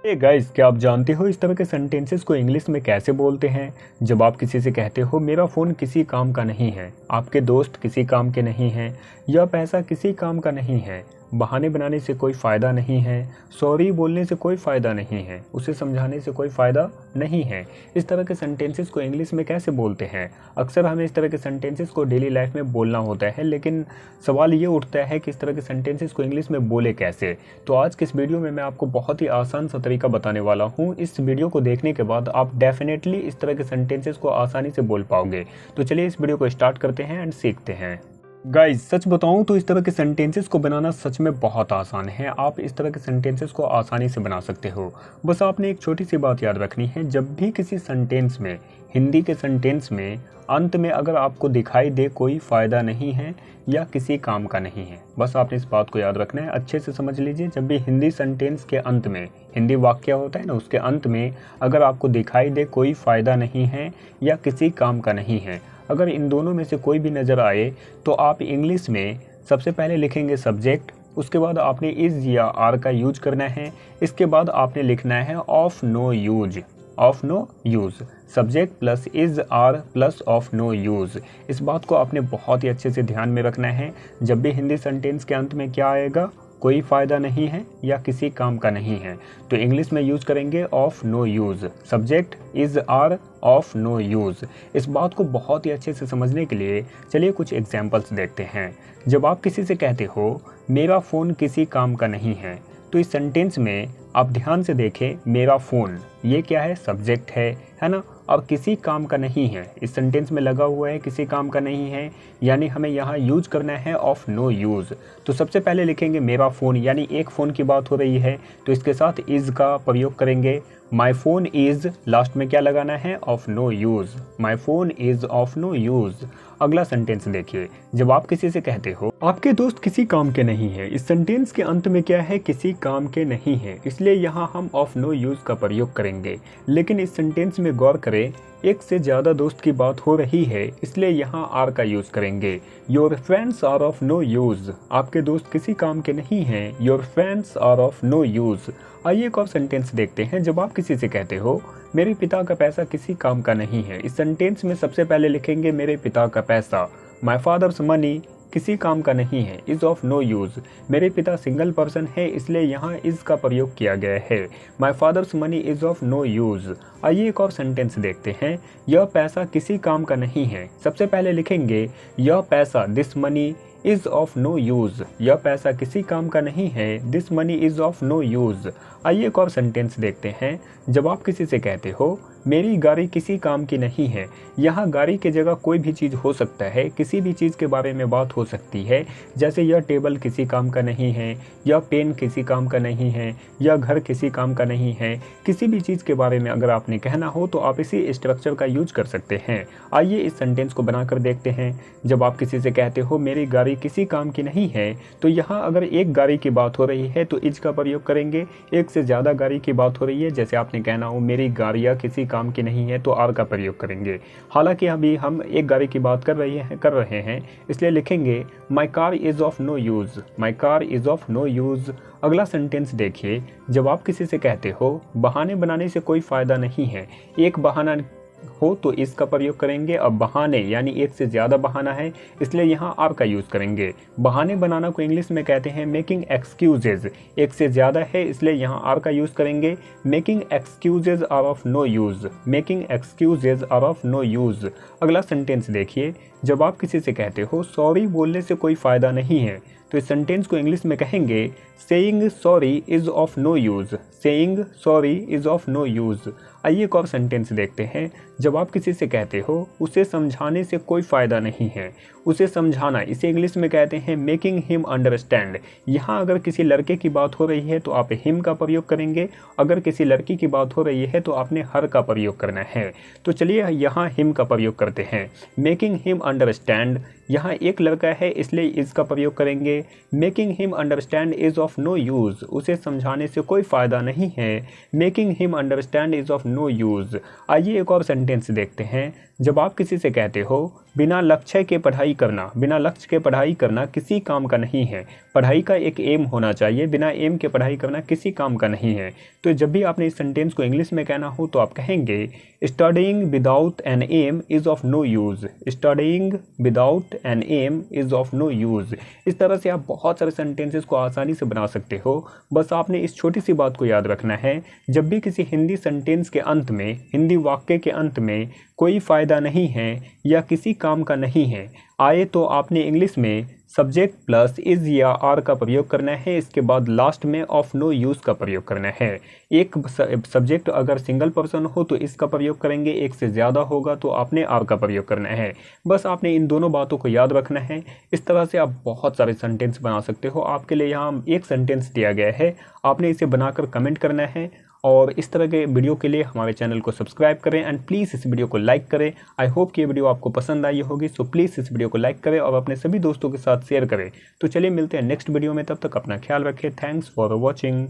Hey guys, क्या आप जानते हो इस तरह के सेंटेंसेस को इंग्लिश में कैसे बोलते हैं? जब आप किसी से कहते हो मेरा फ़ोन किसी काम का नहीं है, आपके दोस्त किसी काम के नहीं हैं, या पैसा किसी काम का नहीं है, बहाने बनाने से कोई फ़ायदा नहीं है, सॉरी बोलने से कोई फ़ायदा नहीं है, उसे समझाने से कोई फ़ायदा नहीं है। इस तरह के सेंटेंसेस को इंग्लिश में कैसे बोलते हैं? अक्सर हमें इस तरह के सेंटेंसेस को डेली लाइफ में बोलना होता है, लेकिन सवाल ये उठता है कि इस तरह के सेंटेंसेस को इंग्लिश में बोले कैसे? तो आज के इस वीडियो में मैं आपको बहुत ही आसान सा तरीका बताने वाला हूँ। इस वीडियो को देखने के बाद आप डेफिनेटली इस तरह के सेंटेंसेस को आसानी से बोल पाओगे। तो चलिए इस वीडियो को स्टार्ट करते हैं एंड सीखते हैं। गाइस, सच बताऊं तो इस तरह के सेंटेंसेस को बनाना सच में बहुत आसान है। आप इस तरह के सेंटेंसेस को आसानी से बना सकते हो। बस आपने एक छोटी सी बात याद रखनी है, जब भी किसी सेंटेंस में, हिंदी के सेंटेंस में अंत में अगर आपको दिखाई दे कोई फ़ायदा नहीं है या किसी काम का नहीं है, बस आपने इस बात को याद रखना है। अच्छे से समझ लीजिए, जब भी हिंदी सेंटेंस के अंत में, हिंदी वाक्य होता है ना, उसके अंत में अगर आपको दिखाई दे कोई फ़ायदा नहीं है या किसी काम का नहीं है, अगर इन दोनों में से कोई भी नज़र आए तो आप इंग्लिश में सबसे पहले लिखेंगे सब्जेक्ट, उसके बाद आपने इज़ या आर का यूज करना है, इसके बाद आपने लिखना है of no use, of no use, subject plus is are plus of no use. इस बात को आपने बहुत ही अच्छे से ध्यान में रखना है। जब भी हिंदी सेंटेंस के अंत में क्या आएगा, कोई फ़ायदा नहीं है या किसी काम का नहीं है, तो इंग्लिश में यूज़ करेंगे of no use, subject is are of no use. इस बात को बहुत ही अच्छे से समझने के लिए चलिए कुछ एग्जाम्पल्स देखते हैं। जब आप किसी से कहते हो मेरा फ़ोन किसी काम का नहीं है, तो इस सेंटेंस में आप ध्यान से देखें, मेरा फ़ोन ये क्या है, सब्जेक्ट है ना, और किसी काम का नहीं है, इस सेंटेंस में लगा हुआ है किसी काम का नहीं है, यानी हमें यहाँ यूज करना है ऑफ नो यूज़। तो सबसे पहले लिखेंगे मेरा फ़ोन, यानी एक फ़ोन की बात हो रही है, तो इसके साथ इज़ का प्रयोग करेंगे। माई फ़ोन इज़, लास्ट में क्या लगाना है, of no use, my phone is of no use. अगला सेंटेंस देखिए, जब आप किसी से कहते हो आपके दोस्त किसी काम के नहीं है, इस सेंटेंस के अंत में क्या है, किसी काम के नहीं है, इसलिए यहाँ हम ऑफ नो यूज़ का प्रयोग करेंगे। लेकिन इस सेंटेंस में गौर करें, एक से ज़्यादा दोस्त की बात हो रही है, इसलिए यहाँ आर का यूज़ करेंगे। Your friends are of no use, आपके दोस्त किसी काम के नहीं हैं, your friends are of no use. आइए एक और सेंटेंस देखते हैं। जब आप किसी से कहते हो मेरे पिता का पैसा किसी काम का नहीं है, इस सेंटेंस में सबसे पहले लिखेंगे मेरे पिता का पैसा, माई फादर्स मनी किसी काम का नहीं है, इज़ ऑफ नो यूज़। मेरे पिता सिंगल पर्सन है, इसलिए यहाँ इज़ का प्रयोग किया गया है। My father's money is of no use. आइए एक और सेंटेंस देखते हैं। यह पैसा किसी काम का नहीं है, सबसे पहले लिखेंगे यह पैसा, this money is of no use, यह पैसा किसी काम का नहीं है, this money is of no use. आइए एक और सेंटेंस देखते हैं। जब आप किसी से कहते हो मेरी गाड़ी किसी काम की नहीं है, यहाँ गाड़ी की जगह कोई भी चीज़ हो सकता है, किसी भी चीज़ के बारे में बात हो सकती है, जैसे यह टेबल किसी काम का नहीं है, यह पेन किसी काम का नहीं है, यह घर किसी काम का नहीं है। किसी भी चीज़ के बारे में अगर आपने कहना हो तो आप इसी स्ट्रक्चर का यूज कर सकते हैं। आइए इस सेंटेंस को बनाकर देखते हैं। जब आप किसी से कहते हो मेरी गाड़ी किसी काम की नहीं है, तो यहाँ अगर एक गाड़ी की बात हो रही है तो इज का प्रयोग करेंगे। एक से ज़्यादा गाड़ी की बात हो रही है, जैसे आपने कहना हो मेरी गाड़ियाँ किसी काम की नहीं है, तो आर का प्रयोग करेंगे। हालांकि अभी हम एक गाड़ी की बात कर रहे हैं, इसलिए लिखेंगे my car is of no use, my car is of no use. अगला सेंटेंस देखिए। जब आप किसी से कहते हो बहाने बनाने से कोई फ़ायदा नहीं है, एक बहाना हो तो इसका प्रयोग करेंगे। अब बहाने यानी एक से ज़्यादा बहाना है, इसलिए यहाँ आर का यूज़ करेंगे। बहाने बनाना को इंग्लिश में कहते हैं मेकिंग एक्सक्यूजेज, एक से ज़्यादा है, इसलिए यहाँ आर का यूज़ करेंगे। Making excuses are of no use, making excuses are of no use. अगला सेंटेंस देखिए। जब आप किसी से कहते हो सॉरी बोलने से कोई फ़ायदा नहीं है, तो इस सेंटेंस को इंग्लिश में कहेंगे saying sorry is of no use, saying sorry is of no use. आइए एक और सेंटेंस देखते हैं। जब आप किसी से कहते हो उसे समझाने से कोई फ़ायदा नहीं है, उसे समझाना, इसे इंग्लिश में कहते हैं मेकिंग हिम अंडरस्टैंड। यहाँ अगर किसी लड़के की बात हो रही है तो आप हिम का प्रयोग करेंगे, अगर किसी लड़की की बात हो रही है तो आपने हर का प्रयोग करना है। तो चलिए यहाँ हिम का प्रयोग करते हैं। मेकिंग हिम अंडरस्टैंड, यहाँ एक लड़का है इसलिए इज़ का प्रयोग करेंगे। Making him understand is of no use, उसे समझाने से कोई फ़ायदा नहीं है, making him understand is of no use. आइए एक और सेंटेंस देखते हैं। जब आप किसी से कहते हो बिना लक्ष्य के पढ़ाई करना, बिना लक्ष्य के पढ़ाई करना किसी काम का नहीं है। पढ़ाई का एक एम होना चाहिए, बिना एम के पढ़ाई करना किसी काम का नहीं है। तो जब भी आपने इस सेंटेंस को इंग्लिश में कहना हो तो आप कहेंगे studying without an aim is of no use. Studying without an aim is of no use. इस तरह से आप बहुत सारे सेंटेंसेस को आसानी से बना सकते हो। बस आपने इस छोटी सी बात को याद रखना है, जब भी किसी हिंदी सेंटेंस के अंत में, हिंदी वाक्य के अंत में कोई फ़ायदा नहीं है या किसी काम का नहीं है आए तो आपने इंग्लिश में सब्जेक्ट प्लस इज़ या आर का प्रयोग करना है। इसके बाद लास्ट में ऑफ नो यूज़ का प्रयोग करना है। एक सब्जेक्ट अगर सिंगल पर्सन हो तो इसका प्रयोग करेंगे, एक से ज़्यादा होगा तो आपने आर का प्रयोग करना है। बस आपने इन दोनों बातों को याद रखना है। इस तरह से आप बहुत सारे सेंटेंस बना सकते हो। आपके लिए यहाँ एक सेंटेंस दिया गया है, आपने इसे बनाकर कमेंट करना है। और इस तरह के वीडियो के लिए हमारे चैनल को सब्सक्राइब करें एंड प्लीज़ इस वीडियो को लाइक करें। आई होप कि ये वीडियो आपको पसंद आई होगी। सो प्लीज़ इस वीडियो को लाइक करें और अपने सभी दोस्तों के साथ शेयर करें। तो चलिए मिलते हैं नेक्स्ट वीडियो में, तब तक अपना ख्याल रखें। Thanks for watching.